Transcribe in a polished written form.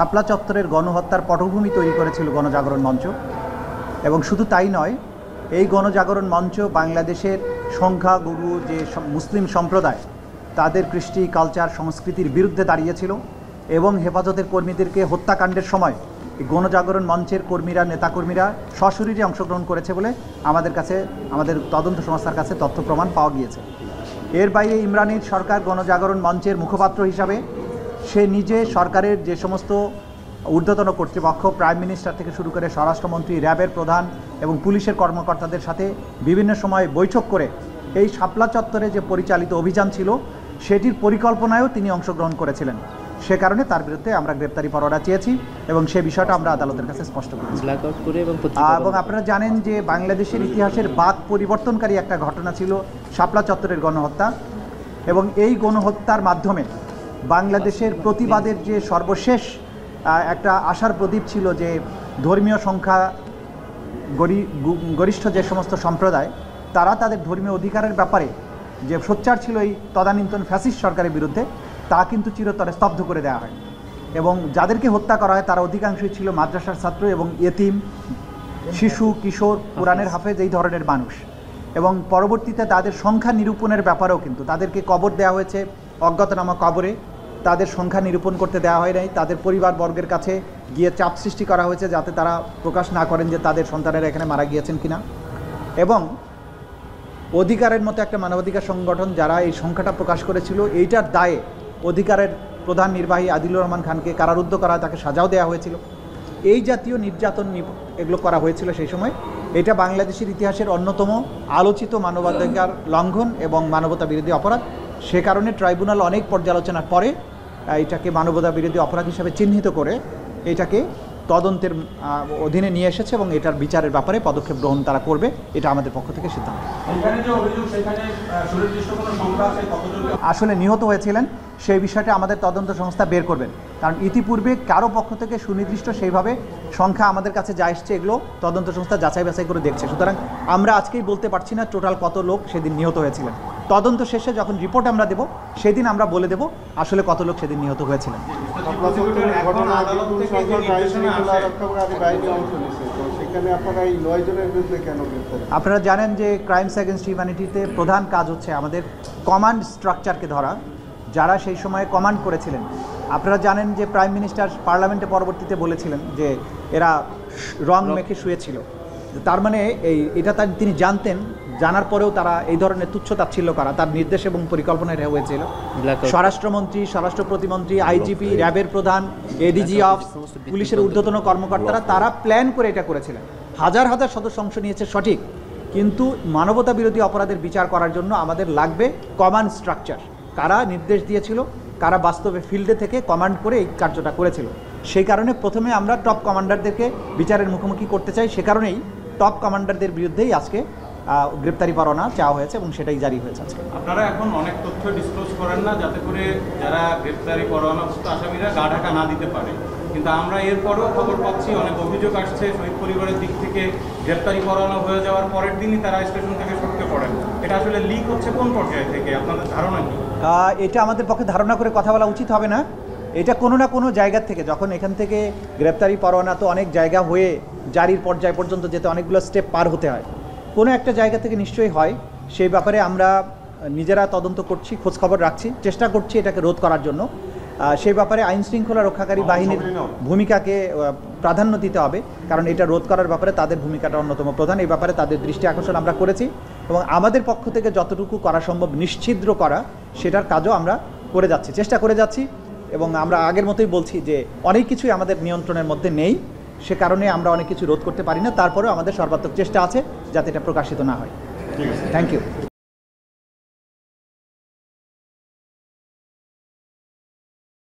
শাপলা চত্বরের গণহত্যার পটভূমি তৈরি করেছিল গণজাগরণ মঞ্চ। এবং শুধু তাই নয়, এই গণজাগরণ মঞ্চ বাংলাদেশের সংখ্যাগুরু যে মুসলিম সম্প্রদায় তাদের কৃষ্টি, কালচার, সংস্কৃতির বিরুদ্ধে দাঁড়িয়েছিল এবং হেফাজতের কর্মীদেরকে হত্যাকাণ্ডের সময় এই গণজাগরণ মঞ্চের কর্মীরা, নেতাকর্মীরা সশরীরে অংশগ্রহণ করেছে বলে আমাদের তদন্ত সংস্থার কাছে তথ্য প্রমাণ পাওয়া গিয়েছে। এর বাইরে ইমরানের সরকার গণজাগরণ মঞ্চের মুখপাত্র হিসাবে সে নিজে সরকারের যে সমস্ত ঊর্ধ্বতন কর্তৃপক্ষ, প্রাইম মিনিস্টার থেকে শুরু করে স্বরাষ্ট্রমন্ত্রী, র্যাবের প্রধান এবং পুলিশের কর্মকর্তাদের সাথে বিভিন্ন সময় বৈঠক করে এই শাপলা চত্বরে যে পরিচালিত অভিযান ছিল সেটির পরিকল্পনায়ও তিনি অংশগ্রহণ করেছিলেন। সে কারণে তার বিরুদ্ধে আমরা গ্রেপ্তারি পরোয়ানা চেয়েছি এবং সে বিষয়টা আমরা আদালতের কাছে স্পষ্ট করেছি। এবং আপনারা জানেন যে বাংলাদেশের ইতিহাসের বাঁক পরিবর্তনকারী একটা ঘটনা ছিল শাপলা চত্বরের গণহত্যা, এবং এই গণহত্যার মাধ্যমে বাংলাদেশের প্রতিবাদের যে সর্বশেষ একটা আশার প্রদীপ ছিল যে ধর্মীয় সংখ্যা গরিষ্ঠ যে সমস্ত সম্প্রদায় তারা তাদের ধর্মীয় অধিকারের ব্যাপারে যে সোচ্চার ছিল এই তদানীন্তন ফ্যাসিস্ট সরকারের বিরুদ্ধে, তা কিন্তু চিরতরে স্তব্ধ করে দেওয়া হয়। এবং যাদেরকে হত্যা করা হয় তারা অধিকাংশই ছিল মাদ্রাসার ছাত্র এবং ইয়েতিম, শিশু, কিশোর, কোরআনের হাফেজ, এই ধরনের মানুষ। এবং পরবর্তীতে তাদের সংখ্যা নিরূপণের ব্যাপারেও কিন্তু তাদেরকে কবর দেওয়া হয়েছে অজ্ঞাতনামা কবরে, তাদের সংখ্যা নিরূপণ করতে দেওয়া হয় নাই। তাদের পরিবারবর্গের কাছে গিয়ে চাপ সৃষ্টি করা হয়েছে যাতে তারা প্রকাশ না করেন যে তাদের সন্তানেরা এখানে মারা গিয়েছেন কিনা। এবং অধিকারের মতো একটা মানবাধিকার সংগঠন যারা এই সংখ্যাটা প্রকাশ করেছিল, এইটার দায়ে অধিকারের প্রধান নির্বাহী আদিলুর রহমান খানকে কারারুদ্ধ করা, তাকে সাজাও দেওয়া হয়েছিল। এই জাতীয় নির্যাতন এগুলো করা হয়েছিল সেই সময়। এটা বাংলাদেশের ইতিহাসের অন্যতম আলোচিত মানবাধিকার লঙ্ঘন এবং মানবতা বিরোধী অপরাধ। সে কারণে ট্রাইব্যুনাল অনেক পর্যালোচনার পরে এটাকে মানবতা বিরোধী অপরাধ হিসেবে চিহ্নিত করে এটাকে তদন্তের অধীনে নিয়ে এসেছে এবং এটার বিচারের ব্যাপারে পদক্ষেপ গ্রহণ তারা করবে, এটা আমাদের পক্ষ থেকে সিদ্ধান্ত। আসলে নিহত হয়েছিলেন সেই বিষয়টা আমাদের তদন্ত সংস্থা বের করবেন, কারণ ইতিপূর্বে কারো পক্ষ থেকে সুনির্দিষ্ট সেইভাবে সংখ্যা আমাদের কাছে যা এসছে এগুলো তদন্ত সংস্থা যাচাই বাছাই করে দেখছে। সুতরাং আমরা আজকেই বলতে পারছি না টোটাল কত লোক সেদিন নিহত হয়েছিলেন। তদন্ত শেষে যখন রিপোর্ট আমরা দেব সেদিন আমরা বলে দেব আসলে কত লোক সেদিন নিহত হয়েছিলেন। আপনারা জানেন যে ক্রাইমস এগেনস্ট হিউম্যানিটিতে প্রধান কাজ হচ্ছে আমাদের কমান্ড স্ট্রাকচারকে ধরা, যারা সেই সময়ে কমান্ড করেছিলেন। আপনারা জানেন যে প্রাইম মিনিস্টার পার্লামেন্টে পরবর্তীতে বলেছিলেন যে এরা রং মেখে শুয়েছিল। তার মানে এটা তিনি জানতেন, জানার পরেও তারা এই ধরনের তুচ্ছ-তাচ্ছিল্য করা তার নির্দেশ এবং পরিকল্পনায় হয়েছিল। স্বরাষ্ট্রমন্ত্রী, স্বরাষ্ট্র প্রতিমন্ত্রী, আইজিপি, র্যাবের প্রধান, এডিজি অফ, পুলিশের ঊর্ধ্বতন কর্মকর্তারা তারা প্ল্যান করে এটা করেছিলেন। হাজার হাজার সদস্য অংশ নিয়েছে সঠিক, কিন্তু মানবতা বিরোধী অপরাধের বিচার করার জন্য আমাদের লাগবে কমান্ড স্ট্রাকচার। কারা নির্দেশ দিয়েছিল, কারা বাস্তবে ফিল্ডে থেকে কমান্ড করে এই কার্যটা করেছিল। সেই কারণে প্রথমে আমরা টপ কমান্ডারদেরকে বিচারের মুখোমুখি করতে চাই। সে কারণেই টপ কমান্ডারদের বিরুদ্ধেই আজকে গ্রেপ্তারি পরোয়ানা চাওয়া হয়েছে এবং সেটাই জারি হয়েছে আজকে। আপনারা এখন অনেক তথ্য ডিসক্লোজ করেন না যাতে করে যারা গ্রেপ্তারি পরোয়ানাভুক্ত আসামিরা গা ঢাকা না দিতে পারে, কিন্তু আমরা এরপরেও খবর পাচ্ছি অনেক অভিযোগ আসছে শহীদ পরিবারের দিক থেকে গ্রেপ্তারি পরোয়ানা হয়ে যাওয়ার পরের দিনই তারা স্টেশন থেকে সরতে পড়েন। এটা আসলে লিক হচ্ছে কোন পর্যায়ে থেকে, আপনাদের ধারণা কি? এটা আমাদের পক্ষে ধারণা করে কথা বলা উচিত হবে না। এটা কোনো না কোনো জায়গা থেকে, যখন এখান থেকে গ্রেপ্তারি পরোয়ানা তো অনেক জায়গা হয়ে জারির পর্যায় পর্যন্ত যেতে অনেকগুলো স্টেপ পার হতে হয়, কোনো একটা জায়গা থেকে নিশ্চয়ই হয়। সেই ব্যাপারে আমরা নিজেরা তদন্ত করছি, খোঁজখবর রাখছি, চেষ্টা করছি এটাকে রোধ করার জন্য। সেই ব্যাপারে আইন শৃঙ্খলা রক্ষাকারী বাহিনীর ভূমিকাকে প্রাধান্য দিতে হবে, কারণ এটা রোধ করার ব্যাপারে তাদের ভূমিকাটা অন্যতম প্রধান। এই ব্যাপারে তাদের দৃষ্টি আকর্ষণ আমরা করেছি এবং আমাদের পক্ষ থেকে যতটুকু করা সম্ভব নিশ্ছিদ্র করা সেটার কাজও আমরা করে যাচ্ছি, চেষ্টা করে যাচ্ছি। এবং আমরা আগের মতোই বলছি যে অনেক কিছুই আমাদের নিয়ন্ত্রণের মধ্যে নেই, সে কারণে আমরা অনেক কিছু রোধ করতে পারি না। তারপরেও আমাদের সর্বাত্মক চেষ্টা আছে যাতে এটা প্রকাশিত না হয়। Thank you.